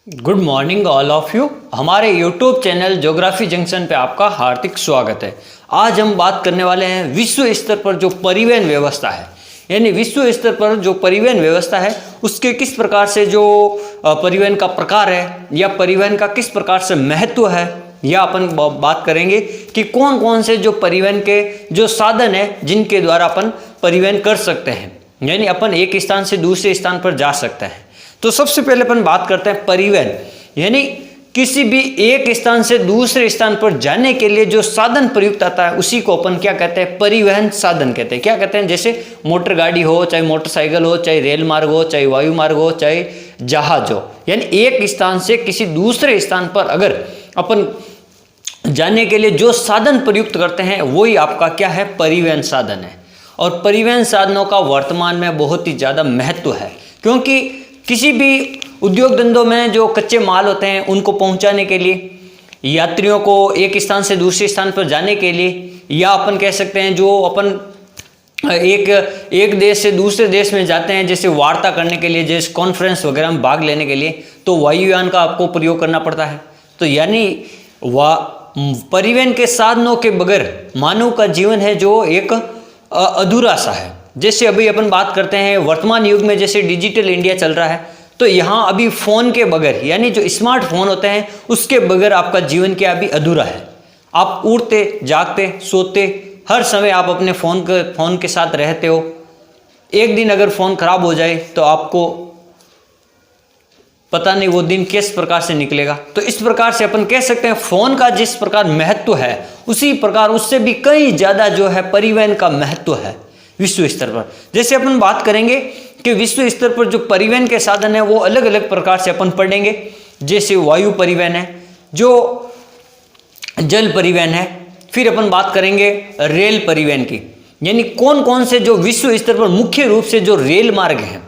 Good morning all of you. हमारे YouTube channel geography junction पे आपका हार्दिक स्वागत है। आज हम बात करने वाले हैं विश्व स्तर पर जो परिवहन व्यवस्था है, यानी विश्व स्तर पर जो परिवहन व्यवस्था है उसके किस प्रकार से जो परिवहन का प्रकार है या परिवहन का किस प्रकार से महत्व है, या अपन बात करेंगे कि कौन कौन से जो परिवहन के जो साधन है जिनके द्वारा अपन परिवहन कर सकते हैं, यानी अपन एक स्थान से दूसरे स्थान पर जा सकते हैं। तो सबसे पहले अपन बात करते हैं परिवहन, यानी किसी भी एक स्थान से दूसरे स्थान पर जाने के लिए जो साधन प्रयुक्त आता है उसी को अपन क्या कहते हैं, परिवहन साधन कहते हैं। क्या कहते हैं, जैसे मोटर गाड़ी हो, चाहे मोटरसाइकिल हो, चाहे रेल मार्ग हो, चाहे वायु मार्ग हो, चाहे जहाज हो, यानी एक स्थान से किसी दूसरे स्थान पर अगर अपन जाने के लिए जो साधन प्रयुक्त करते हैं वही आपका क्या है, परिवहन साधन है। और परिवहन साधनों का वर्तमान में बहुत ही ज़्यादा महत्व है, क्योंकि किसी भी उद्योग धंधों में जो कच्चे माल होते हैं उनको पहुंचाने के लिए, यात्रियों को एक स्थान से दूसरे स्थान पर जाने के लिए, या अपन कह सकते हैं जो अपन एक देश से दूसरे देश में जाते हैं जैसे वार्ता करने के लिए, जैसे कॉन्फ्रेंस वगैरह में भाग लेने के लिए, तो वायुयान का आपको प्रयोग करना पड़ता है। तो यानी परिवहन के साधनों के बगैर मानव का जीवन है जो एक अधूरा सा है। जैसे अभी अपन बात करते हैं वर्तमान युग में जैसे डिजिटल इंडिया चल रहा है, तो यहाँ अभी फ़ोन के बगैर, यानी जो स्मार्टफोन होते हैं उसके बगैर आपका जीवन क्या अभी अधूरा है। आप उठते जागते सोते हर समय आप अपने फ़ोन के साथ रहते हो। एक दिन अगर फ़ोन खराब हो जाए तो आपको पता नहीं वो दिन किस प्रकार से निकलेगा। तो इस प्रकार से अपन कह सकते हैं फ़ोन का जिस प्रकार महत्व है उसी प्रकार उससे भी कई ज़्यादा जो है परिवहन का महत्व है विश्व स्तर पर। जैसे अपन बात करेंगे कि विश्व स्तर पर जो परिवहन के साधन है वो अलग अलग प्रकार से अपन पढ़ेंगे। जैसे वायु परिवहन है, जो जल परिवहन है, फिर अपन बात करेंगे रेल परिवहन की, यानी कौन कौन से जो विश्व स्तर पर मुख्य रूप से जो रेल मार्ग हैं,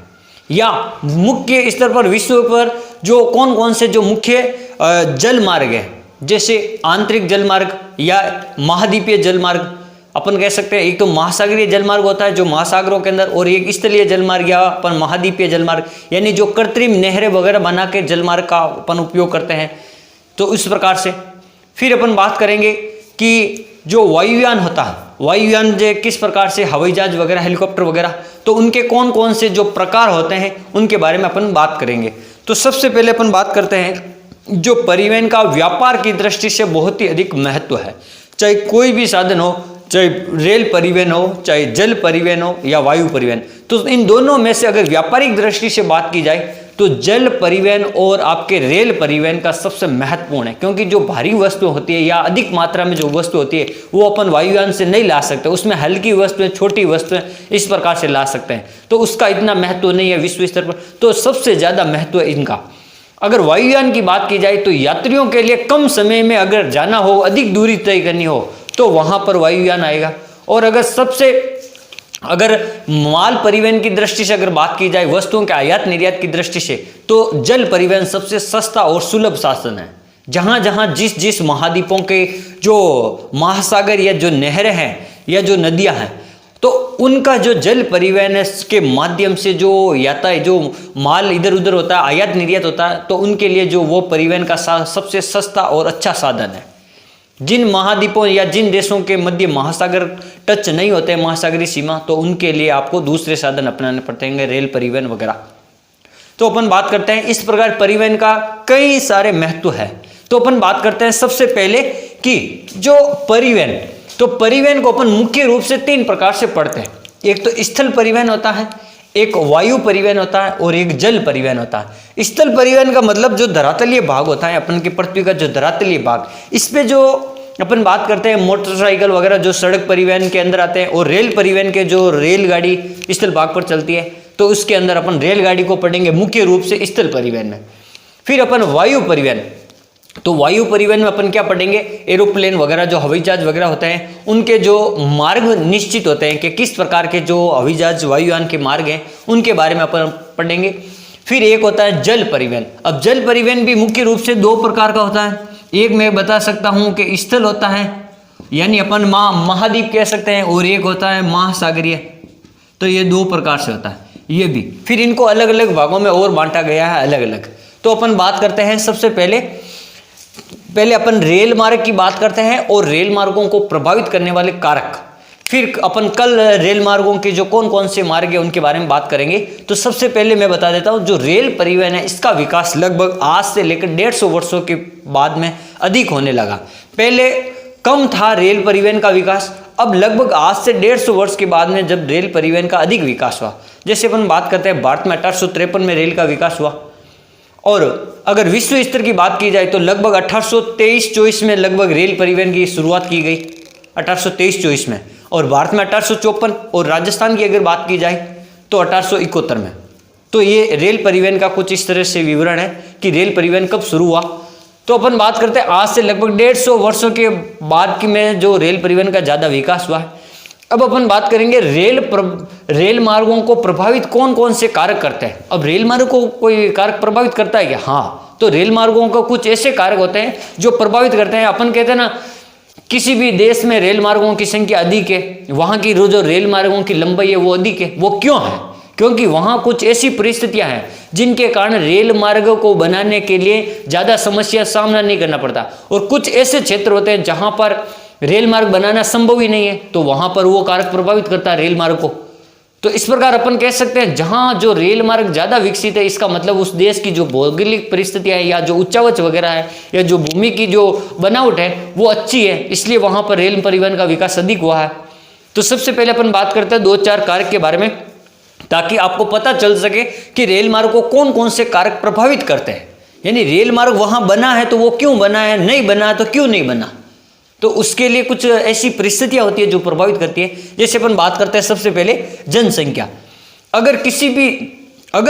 या मुख्य स्तर पर विश्व पर जो कौन कौन से जो मुख्य जल मार्ग हैं, जैसे आंतरिक जल मार्ग या महाद्वीपीय जल मार्ग। अपन कह सकते हैं एक तो महासागरीय जलमार्ग होता है जो महासागरों के अंदर, और एक स्थलीय जलमार्ग या अपन महाद्वीपीय जलमार्ग, यानी जो कृत्रिम नहरें वगैरह बना के जलमार्ग का अपन उपयोग करते हैं। तो इस प्रकार से फिर अपन बात करेंगे कि जो वायुयान होता है, वायुयान जो किस प्रकार से, हवाई जहाज वगैरह, हेलीकॉप्टर वगैरह, तो उनके कौन कौन से जो प्रकार होते हैं उनके बारे में अपन बात करेंगे। तो सबसे पहले अपन बात करते हैं जो परिवहन का व्यापार की दृष्टि से बहुत ही अधिक महत्व है। चाहे कोई भी साधन हो, चाहे रेल परिवहन हो, चाहे जल परिवहन हो या वायु परिवहन, तो इन दोनों में से अगर व्यापारिक दृष्टि से बात की जाए तो जल परिवहन और आपके रेल परिवहन का सबसे महत्वपूर्ण है, क्योंकि जो भारी वस्तु होती है या अधिक मात्रा में जो वस्तु होती है वो अपन वायुयान से नहीं ला सकते, उसमें हल्की वस्तुएं, छोटी वस्तुएं इस प्रकार से ला सकते हैं। तो उसका इतना महत्व नहीं है विश्व स्तर पर, तो सबसे ज़्यादा महत्व है इनका। अगर वायुयान की बात की जाए तो यात्रियों के लिए कम समय में अगर जाना हो, अधिक दूरी तय करनी हो, तो वहां पर वायुयान आएगा। और अगर माल परिवहन की दृष्टि से अगर बात की जाए, वस्तुओं के आयात निर्यात की दृष्टि से, तो जल परिवहन सबसे सस्ता और सुलभ साधन है। जहां जहां जिस महाद्वीपों के जो महासागर या जो नहरें हैं या जो नदियां हैं, तो उनका जो जल परिवहन के माध्यम से जो जो माल इधर उधर होता है, आयात निर्यात होता है, तो उनके लिए जो वो परिवहन का सबसे सस्ता और अच्छा साधन है। जिन महाद्वीपों या जिन देशों के मध्य महासागर टच नहीं होते हैं, महासागरीय सीमा, तो उनके लिए आपको दूसरे साधन अपनाने पड़ते हैं, रेल परिवहन वगैरह। तो अपन बात करते हैं इस प्रकार परिवहन का कई सारे महत्व है। तो अपन बात करते हैं सबसे पहले कि जो परिवहन, तो परिवहन को अपन मुख्य रूप से 3 प्रकार से पढ़ते हैं। एक तो स्थल परिवहन होता है, एक वायु परिवहन होता है और एक जल परिवहन होता है। स्थल परिवहन का मतलब जो धरातलीय भाग होता है, अपन की पृथ्वी का जो धरातलीय भाग, इस पे जो अपन बात करते हैं मोटरसाइकिल वगैरह जो सड़क परिवहन के अंदर आते हैं, और रेल परिवहन के जो रेलगाड़ी स्थल भाग पर चलती है, तो उसके अंदर अपन रेलगाड़ी को पढ़ेंगे मुख्य रूप से स्थल परिवहन में। फिर अपन वायु परिवहन, तो वायु परिवहन में अपन क्या पढ़ेंगे, एरोप्लेन वगैरह जो हवाई जहाज वगैरह होते हैं उनके जो मार्ग निश्चित होते हैं कि किस प्रकार के जो हवाई जहाज वायुयान के मार्ग हैं उनके बारे में अपन पढ़ेंगे। फिर एक होता है जल परिवहन। अब जल परिवहन भी मुख्य रूप से 2 प्रकार का होता है। एक मैं बता सकता हूं कि स्थल होता है, यानी अपन महाद्वीप कह सकते हैं, और एक होता है महासागरीय। तो ये 2 प्रकार से होता है ये भी। फिर इनको अलग अलग भागों में और बांटा गया है अलग अलग। तो अपन बात करते हैं सबसे पहले अपन रेल मार्ग की बात करते हैं और रेल मार्गों को प्रभावित करने वाले कारक। फिर अपन कल रेल मार्गों के जो कौन कौन से मार्ग है उनके बारे में बात करेंगे। तो सबसे पहले मैं बता देता हूं, जो रेल परिवहन है इसका विकास लगभग आज से लेकर 150 वर्षों के बाद में अधिक होने लगा। पहले कम था रेल परिवहन का विकास, अब लगभग आज से 150 वर्ष के बाद में जब रेल परिवहन का अधिक विकास हुआ। जैसे अपन बात करते हैं भारत में 1853 में रेल का विकास हुआ, और अगर विश्व स्तर की बात की जाए तो लगभग 1823-24 में लगभग रेल परिवहन की शुरुआत की गई, 1823-24 में। और भारत में 1854, और राजस्थान की अगर बात की जाए तो 1871 में। तो ये रेल परिवहन का कुछ इस तरह से विवरण है कि रेल परिवहन कब शुरू हुआ। तो अपन बात करते हैं आज से लगभग 150 वर्षों के बाद की में जो रेल परिवहन का ज़्यादा विकास हुआ है। अब अपन बात करेंगे रेल मार्गों को प्रभावित कौन कौन से कारक करते हैं। अब रेल मार्ग को कोई कारक प्रभावित करता है क्या? हाँ, तो रेल मार्गों को कुछ ऐसे कारक होते हैं जो प्रभावित करते हैं। अपन कहते हैं ना, किसी भी देश में रेल मार्गों की संख्या अधिक है, वहां की जो रेल मार्गों की लंबाई है वो अधिक है। वो क्यों है? क्योंकि वहां कुछ ऐसी परिस्थितियां हैं जिनके कारण रेल मार्ग को बनाने के लिए ज्यादा समस्या सामना नहीं करना पड़ता, और कुछ ऐसे क्षेत्र होते हैं जहां पर रेल मार्ग बनाना संभव ही नहीं है, तो वहां पर वो कारक प्रभावित करता है रेल मार्ग को। तो इस प्रकार अपन कह सकते हैं जहां जो रेल मार्ग ज्यादा विकसित है, इसका मतलब उस देश की जो भौगोलिक परिस्थितियां है या जो उच्चावच वगैरह है या जो भूमि की जो बनावट है वो अच्छी है, इसलिए वहां पर रेल परिवहन का विकास अधिक हुआ है। तो सबसे पहले अपन बात करते हैं 2-4 कारक के बारे में, ताकि आपको पता चल सके कि रेल मार्ग को कौन कौन से कारक प्रभावित करते हैं। यानी रेल मार्ग वहां बना है तो वो क्यों बना है, नहीं बना है तो क्यों नहीं बना। तो उसके लिए कुछ ऐसी परिस्थितियां होती है जो प्रभावित करती है। जैसे अपन बात करते हैं सबसे पहले जनसंख्या। अगर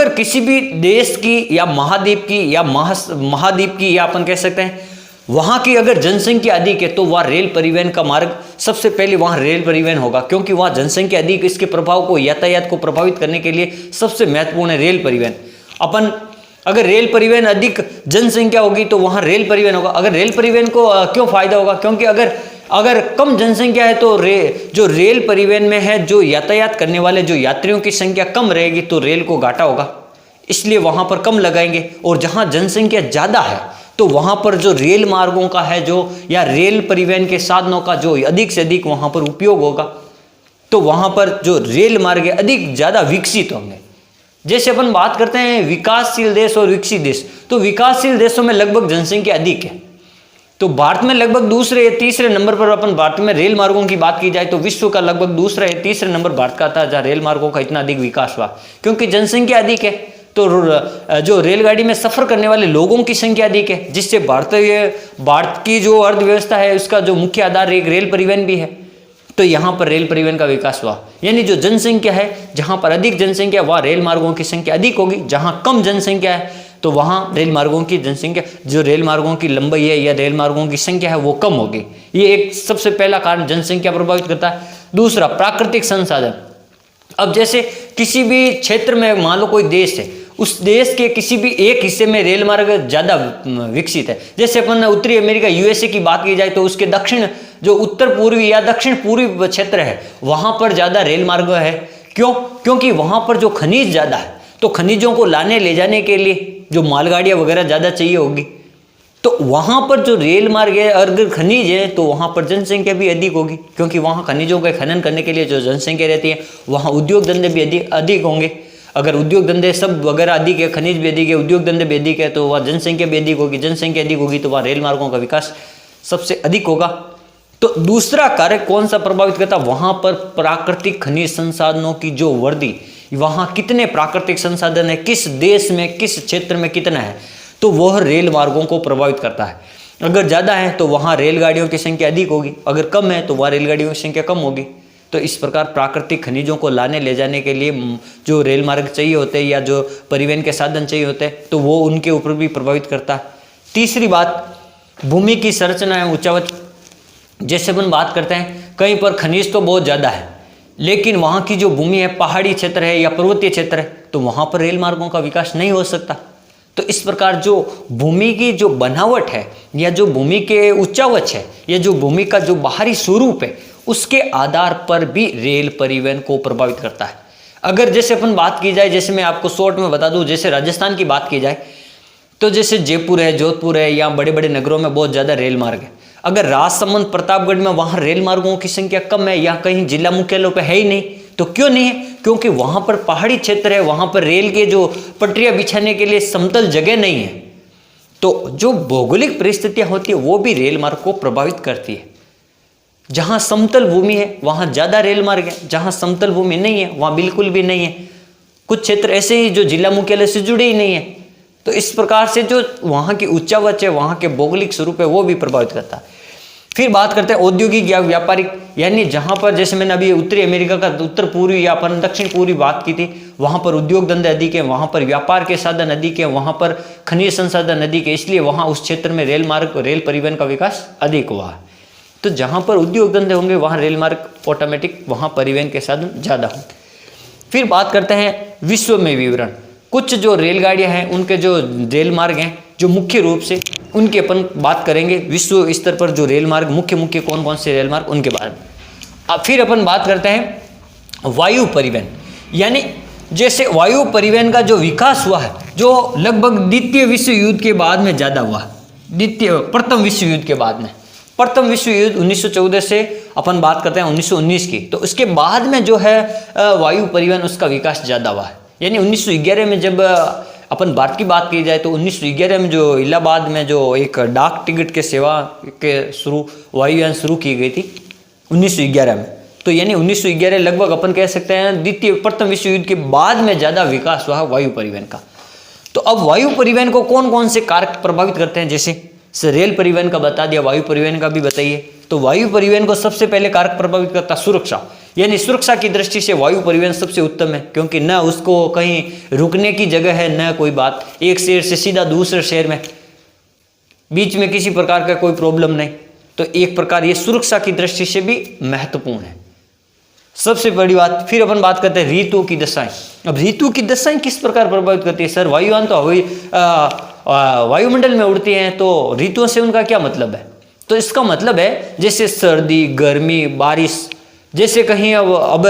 किसी भी देश की या महाद्वीप की या महाद्वीप की या अपन कह सकते हैं वहां की अगर जनसंख्या अधिक है तो वह रेल परिवहन का मार्ग सबसे पहले वहां रेल परिवहन होगा, क्योंकि वहां जनसंख्या अधिक, इसके प्रभाव को यातायात को प्रभावित करने के लिए सबसे महत्वपूर्ण है रेल परिवहन। अपन अगर रेल परिवहन अधिक जनसंख्या होगी तो वहां रेल परिवहन होगा। अगर रेल परिवहन को क्यों फायदा होगा? क्योंकि अगर कम जनसंख्या है तो जो रेल परिवहन में है जो यातायात करने वाले जो यात्रियों की संख्या कम रहेगी तो रेल को घाटा होगा, इसलिए वहां पर कम लगाएंगे। और जहां जनसंख्या ज्यादा है तो वहां पर जो रेल मार्गों का है जो या रेल परिवहन के साधनों का जो अधिक से अधिक वहां पर उपयोग होगा, तो वहां पर जो रेल मार्ग अधिक ज्यादा विकसित होंगे। जैसे अपन बात करते हैं विकासशील देश और विकसित देश, तो विकासशील देशों में लगभग जनसंख्या अधिक है, तो भारत में लगभग दूसरे या तीसरे नंबर पर अपन भारत में रेल मार्गों की बात की जाए तो विश्व का लगभग दूसरा या तीसरे नंबर भारत का था जहां रेल मार्गों का इतना अधिक विकास हुआ, क्योंकि जनसंख्या अधिक है। तो जो रेलगाड़ी में सफर करने वाले लोगों की संख्या अधिक है, जिससे भारत की जो अर्थव्यवस्था है उसका जो मुख्य आधार एक रेल परिवहन भी है। तो यहाँ पर रेल परिवहन का विकास हुआ। यानी जो जनसंख्या है, जहाँ पर अधिक जनसंख्या वहाँ रेल मार्गों की संख्या अधिक होगी, जहाँ कम जनसंख्या है तो वहाँ रेल मार्गों की जनसंख्या जो रेल मार्गों की लंबाई है या रेल मार्गों की संख्या है वो कम होगी। ये एक सबसे पहला कारण जनसंख्या प्रभावित करता है। दूसरा, प्राकृतिक संसाधन। अब जैसे किसी भी क्षेत्र में मान लो कोई देश है, उस देश के किसी भी एक हिस्से में रेल मार्ग ज्यादा विकसित है। जैसे अपन उत्तरी अमेरिका यूएसए की बात की जाए तो उसके दक्षिण जो उत्तर पूर्वी या दक्षिण पूर्वी क्षेत्र है वहां पर ज्यादा रेल मार्ग है। क्यों? क्योंकि वहां पर जो खनिज ज्यादा है, तो खनिजों को लाने ले जाने के लिए जो मालगाड़ियां वगैरह ज्यादा चाहिए होगी, तो वहां पर जो रेल मार्ग है अगर खनिज है तो वहां पर जनसंख्या भी अधिक होगी, क्योंकि वहां खनिजों का खनन करने के लिए जो जनसंख्या रहती है वहां उद्योग धंधे भी अधिक होंगे। अगर उद्योग धंधे सब वगैरह अधिक है, खनिज भी अधिक है, उद्योग धंधे भी अधिक है, तो वह जनसंख्या भी अधिक होगी। जनसंख्या अधिक होगी तो वह रेल मार्गों का विकास सबसे अधिक होगा। तो दूसरा कारक कौन सा प्रभावित करता? वहां पर प्राकृतिक खनिज संसाधनों की जो वृद्धि, वहां कितने प्राकृतिक संसाधन है, किस देश में किस क्षेत्र में कितना है, तो वह रेल मार्गों को प्रभावित करता है। अगर ज्यादा है तो वहां रेलगाड़ियों की संख्या अधिक होगी, अगर कम है तो वह रेलगाड़ियों की संख्या कम होगी। तो इस प्रकार प्राकृतिक खनिजों को लाने ले जाने के लिए जो रेल मार्ग चाहिए होते हैं या जो परिवहन के साधन चाहिए होते हैं तो वो उनके ऊपर भी प्रभावित करता है। तीसरी बात, भूमि की संरचना है, ऊंचावच। जैसे अपन बात करते हैं कहीं पर खनिज तो बहुत ज़्यादा है, लेकिन वहाँ की जो भूमि है, पहाड़ी क्षेत्र है या पर्वतीय क्षेत्र है, तो वहाँ पर रेल मार्गों का विकास नहीं हो सकता। तो इस प्रकार जो भूमि की जो बनावट है या जो भूमि के ऊंचावच है या जो भूमि का जो बाहरी स्वरूप है, उसके आधार पर भी रेल परिवहन को प्रभावित करता है। अगर जैसे अपन बात की जाए, जैसे मैं आपको शॉर्ट में बता दूं, जैसे राजस्थान की बात की जाए तो जैसे जयपुर है, जोधपुर है, या बड़े बड़े नगरों में बहुत ज़्यादा रेल मार्ग है। अगर राजसमंद, प्रतापगढ़ में वहाँ रेल मार्गों की संख्या कम है, या कहीं जिला मुख्यालयों पे है ही नहीं, तो क्यों नहीं है? क्योंकि वहाँ पर पहाड़ी क्षेत्र है, वहाँ पर रेल के जो पटरियाँ बिछाने के लिए समतल जगह नहीं है। तो जो भौगोलिक परिस्थितियाँ होती है वो भी रेल मार्ग को प्रभावित करती है। जहाँ समतल भूमि है वहाँ ज़्यादा रेल मार्ग है, जहाँ समतल भूमि नहीं है वहाँ बिल्कुल भी नहीं है। कुछ क्षेत्र ऐसे ही जो जिला मुख्यालय से जुड़े ही नहीं है। तो इस प्रकार से जो वहाँ की उच्चावच है, वहाँ के भौगोलिक स्वरूप है, वो भी प्रभावित करता है। फिर बात करते हैं औद्योगिक या व्यापारिक, यानी जहाँ पर जैसे मैंने अभी उत्तरी अमेरिका का उत्तर पूर्वी या अपन दक्षिण पूर्वी बात की थी, वहाँ पर उद्योग धंधे अधिक है, वहाँ पर व्यापार के साधन अधिक है, वहाँ पर खनिज संसाधन अधिक है, इसलिए वहाँ उस क्षेत्र में रेल मार्ग, रेल परिवहन का विकास अधिक हुआ है। तो जहाँ पर उद्योग धंधे होंगे वहाँ रेल मार्ग ऑटोमेटिक, वहाँ परिवहन के साधन ज़्यादा होंगे। फिर बात करते हैं विश्व में विवरण। कुछ जो रेलगाड़ियाँ हैं उनके जो रेल मार्ग हैं, जो मुख्य रूप से उनकी अपन बात करेंगे विश्व स्तर पर जो रेल मार्ग मुख्य कौन कौन से रेल मार्ग, उनके बारे में। अब फिर अपन बात करते हैं वायु परिवहन, यानी जैसे वायु परिवहन का जो विकास हुआ है, जो लगभग द्वितीय विश्व युद्ध के बाद में ज़्यादा हुआ। प्रथम विश्व युद्ध के बाद में, प्रथम विश्व युद्ध 1914 से अपन बात करते हैं 1919 की, तो उसके बाद में जो है वायु परिवहन उसका विकास ज़्यादा हुआ है। यानी 1911 में जब अपन भारत की बात की जाए तो 1911 में जो इलाहाबाद में जो एक डाक टिकट के सेवा के वायुयान शुरू की गई थी 1911 में, तो यानी 1911 लगभग अपन कह सकते हैं प्रथम विश्व युद्ध के बाद में ज़्यादा विकास हुआ वायु परिवहन का। तो अब वायु परिवहन को कौन कौन से कारक प्रभावित करते हैं? जैसे रेल परिवहन का बता दिया, वायु परिवहन का भी बताइए। तो वायु परिवहन को सबसे पहले कारक प्रभावित करता सुरक्षा, यानी सुरक्षा की दृष्टि से वायु परिवहन सबसे उत्तम है, क्योंकि न उसको कहीं रुकने की जगह है, न कोई बात, एक शहर से सीधा दूसरे शहर में, बीच में किसी प्रकार का कोई प्रॉब्लम नहीं। तो एक प्रकार ये सुरक्षा की दृष्टि से भी महत्वपूर्ण है, सबसे बड़ी बात। फिर अपन बात करते हैं ऋतुओं की दशाएं। अब ऋतु की दशाएं किस प्रकार प्रभावित करती है? सर वायुयान तो वायुमंडल में उड़ती हैं, तो ऋतुओं से उनका क्या मतलब है? तो इसका मतलब है जैसे सर्दी, गर्मी, बारिश। जैसे कहीं अब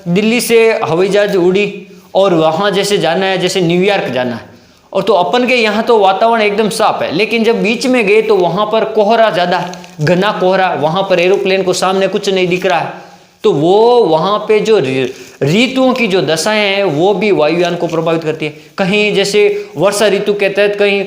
दिल्ली से हवाई जहाज उड़ी और वहाँ जैसे जाना है, जैसे न्यूयॉर्क जाना है, और तो अपन के यहाँ तो वातावरण एकदम साफ है, लेकिन जब बीच में गए तो वहाँ पर कोहरा ज़्यादा है, घना कोहरा, वहाँ पर एरोप्लेन को सामने कुछ नहीं दिख रहा है। तो वो वहाँ पे जो ऋतुओं की जो दशाएं हैं वो भी वायुयान को प्रभावित करती है। कहीं जैसे वर्षा ऋतु के तहत कहीं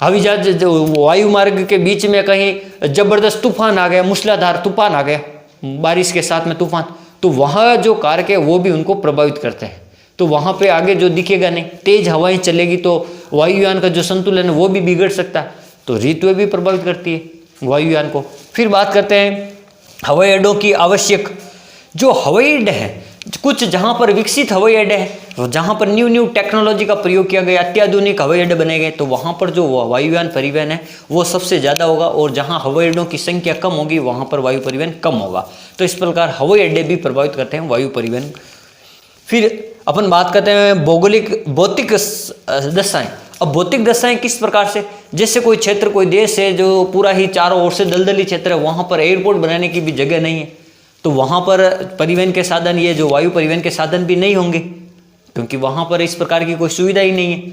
हवाई जहाज वायु मार्ग के बीच में कहीं जबरदस्त तूफान आ गया, मूसलाधार तूफान आ गया, बारिश के साथ में तूफान, तो वहाँ जो कारक है वो भी उनको प्रभावित करते हैं। तो वहाँ पे आगे जो दिखेगा नहीं, तेज हवाएं चलेगी तो वायुयान का जो संतुलन है वो भी बिगड़ सकता है। तो ऋतुएं भी प्रभावित करती है वायुयान को। फिर बात करते हैं हवाई अड्डों की आवश्यक, जो हवाई अड्डे हैं, कुछ जहाँ पर विकसित हवाई अड्डे हैं, जहाँ पर न्यू टेक्नोलॉजी का प्रयोग किया गया, अत्याधुनिक हवाई अड्डे बने गए, तो वहाँ पर जो वायुयान परिवहन है वो सबसे ज़्यादा होगा, और जहाँ हवाई अड्डों की संख्या कम होगी वहाँ पर वायु परिवहन कम होगा। तो इस प्रकार हवाई अड्डे भी प्रभावित करते हैं वायु परिवहन। फिर अपन बात करते हैं भौतिक दशाएं। अब भौतिक दशाएं किस प्रकार से? जैसे कोई क्षेत्र, कोई देश है जो पूरा ही चारों ओर से दलदली क्षेत्र है, वहाँ पर एयरपोर्ट बनाने की भी जगह नहीं है, तो वहाँ पर परिवहन के साधन, ये जो वायु परिवहन के साधन भी नहीं होंगे, क्योंकि वहाँ पर इस प्रकार की कोई सुविधा ही नहीं है।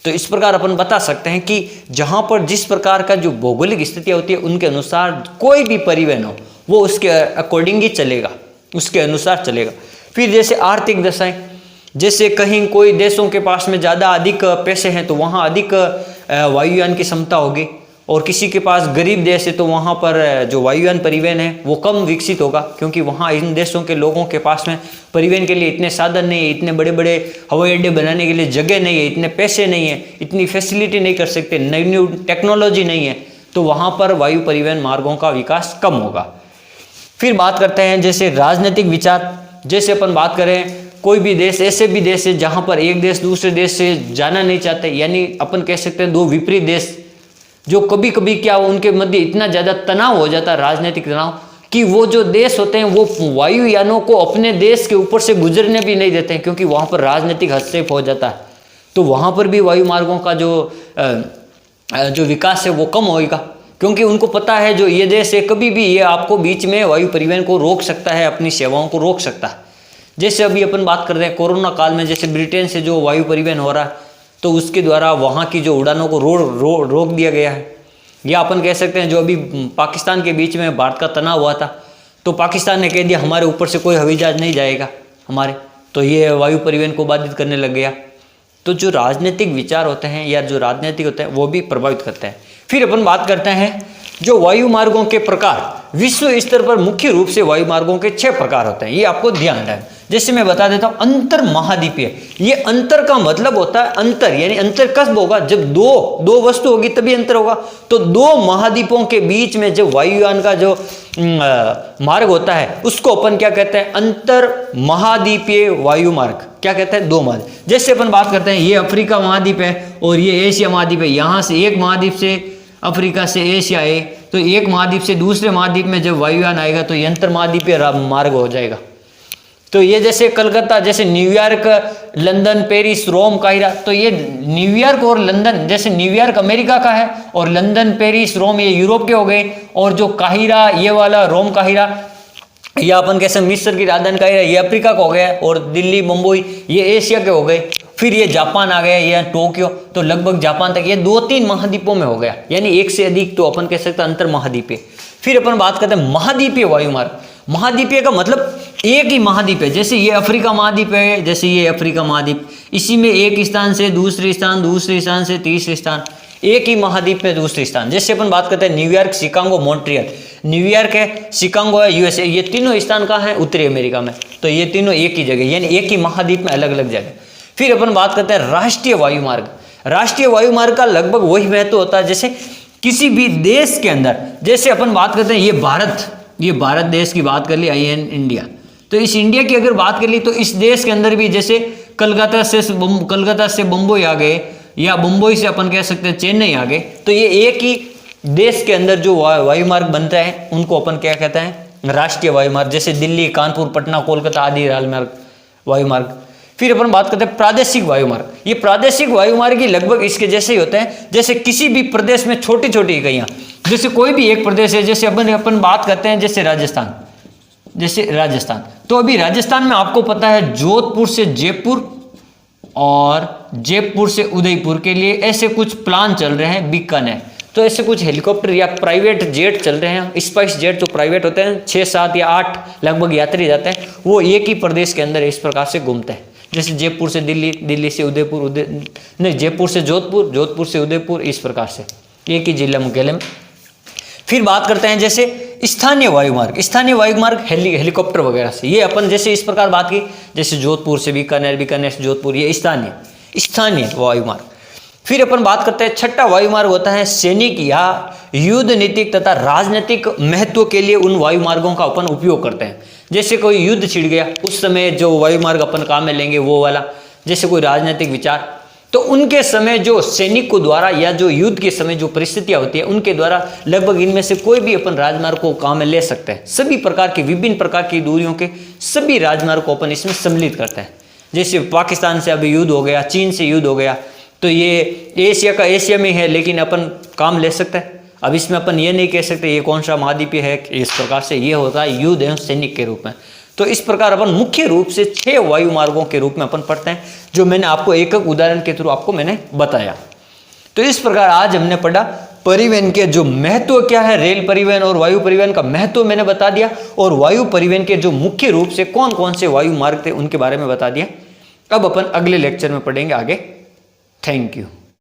तो इस प्रकार अपन बता सकते हैं कि जहाँ पर जिस प्रकार का जो भौगोलिक स्थितियाँ होती है उनके अनुसार कोई भी परिवहन हो वो उसके अकॉर्डिंग ही चलेगा, उसके अनुसार चलेगा। फिर जैसे आर्थिक दशाएं, जैसे कहीं कोई देशों के पास में ज़्यादा अधिक पैसे हैं तो वहाँ अधिक वायुयान की क्षमता होगी, और किसी के पास गरीब देश है तो वहाँ पर जो वायुयान परिवहन है वो कम विकसित होगा, क्योंकि वहाँ इन देशों के लोगों के पास में परिवहन के लिए इतने साधन नहीं है, इतने बड़े बड़े हवाई अड्डे बनाने के लिए जगह नहीं है, इतने पैसे नहीं है, इतनी फैसिलिटी नहीं कर सकते, नई टेक्नोलॉजी नहीं है, तो वहाँ पर वायु परिवहन मार्गों का विकास कम होगा। फिर बात करते हैं जैसे राजनीतिक विचार। जैसे अपन बात करें कोई भी देश, ऐसे भी देश है जहाँ पर एक देश दूसरे देश से जाना नहीं चाहते, यानी अपन कह सकते हैं दो विपरीत देश, जो कभी कभी क्या उनके मध्य इतना ज़्यादा तनाव हो जाता है, राजनीतिक तनाव, कि वो जो देश होते हैं वो वायुयानों को अपने देश के ऊपर से गुजरने भी नहीं देते हैं, क्योंकि वहाँ पर राजनीतिक हस्तक्षेप हो जाता है। तो वहाँ पर भी वायु मार्गों का जो विकास है वो कम होगा, क्योंकि उनको पता है जो ये देश है कभी भी ये आपको बीच में वायु परिवहन को रोक सकता है, अपनी सेवाओं को रोक सकता है। जैसे अभी अपन बात कर रहे हैं कोरोना काल में, जैसे ब्रिटेन से जो वायु परिवहन हो रहा है, तो उसके द्वारा वहाँ की जो उड़ानों को रोक दिया गया है। या अपन कह सकते हैं जो अभी पाकिस्तान के बीच में भारत का तनाव हुआ था, तो पाकिस्तान ने कह दिया हमारे ऊपर से कोई हवाई जहाज नहीं जाएगा हमारे, तो ये वायु परिवहन को बाधित करने लग गया। तो जो राजनीतिक विचार होते हैं या जो राजनीतिक होते हैं वो भी प्रभावित करते हैं। फिर अपन बात करते हैं जो वायु मार्गों के प्रकार। विश्व स्तर पर मुख्य रूप से वायु मार्गों के 6 प्रकार होते हैं, ये आपको ध्यान रहे। जैसे मैं बता देता हूं, अंतर महाद्वीपीय, ये अंतर का मतलब होता है अंतर, यानी अंतर कब होगा, जब दो वस्तु होगी तभी अंतर होगा। तो 2 महाद्वीपों के बीच में जो वायुयान का जो मार्ग होता है उसको अपन क्या कहते हैं, अंतर महाद्वीपीय वायु मार्ग। क्या कहते हैं, 2 मार्ग। जैसे अपन बात करते हैं, ये अफ्रीका महाद्वीप है और ये एशिया महाद्वीप है। यहां से एक महाद्वीप से अफ्रीका से एशिया है, तो एक महाद्वीप से दूसरे महाद्वीप में जब वायुयान आएगा तो ये अंतर महाद्वीपीय मार्ग हो जाएगा। तो ये जैसे कलकत्ता, जैसे न्यूयॉर्क, लंदन, पेरिस, रोम, काहिरा, तो ये न्यूयॉर्क और लंदन, जैसे न्यूयॉर्क अमेरिका का है और लंदन, पेरिस, रोम ये यूरोप के हो गए, और जो काहिरा ये वाला रोम काहिरा या अपन कैसे मिस्र की राजधानी काहिरा ये अफ्रीका का हो गया, और दिल्ली, मुंबई ये एशिया के हो गए। फिर ये जापान आ गया या टोक्यो, तो लगभग जापान तक ये 2-3 महाद्वीपों में हो गया, यानी एक से अधिक तो अपन कह सकते हैं अंतर महाद्वीपीय। फिर अपन बात करते हैं महाद्वीपीय वायु मार्ग। महाद्वीपीय का मतलब एक ही महाद्वीप है, जैसे ये अफ्रीका महाद्वीप है, जैसे ये अफ्रीका महाद्वीप, इसी में एक स्थान से दूसरे स्थान, दूसरे स्थान से तीसरे स्थान, एक ही महाद्वीप में दूसरे स्थान। जैसे अपन बात करते हैं न्यूयॉर्क, शिकागो, मॉन्ट्रियल, न्यूयॉर्क है, शिकागो है, यूएसए, ये तीनों स्थान कहाँ है, उत्तरी अमेरिका में, तो ये तीनों एक ही जगह, यानी एक ही महाद्वीप में अलग अलग जगह। फिर अपन बात करते हैं राष्ट्रीय वायु मार्ग। राष्ट्रीय वायु मार्ग का लगभग वही महत्व होता है जैसे किसी भी देश के अंदर, जैसे अपन बात करते हैं ये भारत देश की बात कर ली, इंडिया, तो इस इंडिया की अगर बात कर ली तो इस देश के अंदर भी जैसे कलकत्ता से बम्बई आ गए, या मुंबई से अपन कह सकते हैं चेन्नई आ गए, तो ये एक ही देश के अंदर जो वायु मार्ग बनता है उनको अपन क्या कहते हैं, राष्ट्रीय वायु मार्ग। जैसे दिल्ली, कानपुर, पटना, कोलकाता आदि वायु मार्ग। फिर अपन बात करते हैं प्रादेशिक वायु मार्ग। ये प्रादेशिक वायु मार्ग ही लगभग इसके जैसे ही होते हैं, जैसे किसी भी प्रदेश में छोटी छोटी इकाइयाँ, जैसे कोई भी एक प्रदेश है, जैसे अपन बात करते हैं जैसे राजस्थान, तो अभी राजस्थान में आपको पता है जोधपुर से जयपुर और जयपुर से उदयपुर के लिए ऐसे कुछ प्लान चल रहे हैं, बीकानेर, तो ऐसे कुछ हेलीकॉप्टर या प्राइवेट जेट चल रहे हैं, स्पाइस जेट जो प्राइवेट होते हैं, 6, 7 या 8 लगभग यात्री जाते हैं, वो एक ही प्रदेश के अंदर इस प्रकार से घूमते हैं। जैसे जयपुर से दिल्ली, दिल्ली से उदयपुर, जयपुर से जोधपुर, जोधपुर से उदयपुर, इस प्रकार से एक ही जिला मुख्यालय में। फिर बात करते हैं जैसे स्थानीय वायु मार्ग हेलीकॉप्टर वगैरह से, ये अपन जैसे इस प्रकार बात की, जैसे जोधपुर से बीकानेर, बीकानेर से जोधपुर, ये स्थानीय वायु मार्ग। फिर अपन बात करते हैं छठा वायु मार्ग होता है सैनिक या युद्ध नीतिक तथा राजनीतिक महत्व के लिए उन वायु मार्गों का अपन उपयोग करते हैं। जैसे कोई युद्ध छिड़ गया उस समय जो वायु मार्ग अपन काम में लेंगे वो वाला, जैसे कोई राजनीतिक विचार, तो उनके समय जो सैनिक को द्वारा या जो युद्ध के समय जो परिस्थितियां होती है उनके द्वारा लगभग इनमें से कोई भी अपन राजमार्ग को काम में ले सकते हैं। सभी प्रकार की विभिन्न प्रकार की दूरियों के सभी राजमार्ग को अपन इसमें सम्मिलित करते हैं। जैसे पाकिस्तान से अभी युद्ध हो गया, चीन से युद्ध हो गया, तो ये एशिया में है, लेकिन अपन काम ले सकते हैं। अब इसमें अपन ये नहीं कह सकते ये कौन सा महाद्वीपीय है, इस प्रकार से ये होता है युद्ध एवं सैनिक के रूप में। तो इस प्रकार अपन मुख्य रूप से 6 वायु मार्गों के रूप में अपन पढ़ते हैं, जो मैंने आपको एक उदाहरण के थ्रू आपको मैंने बताया। तो इस प्रकार आज हमने पढ़ा परिवहन के जो महत्व क्या है, रेल परिवहन और वायु परिवहन का महत्व मैंने बता दिया, और वायु परिवहन के जो मुख्य रूप से कौन कौन से वायु मार्ग थे उनके बारे में बता दिया। अब अपन अगले लेक्चर में पढ़ेंगे आगे। Thank you.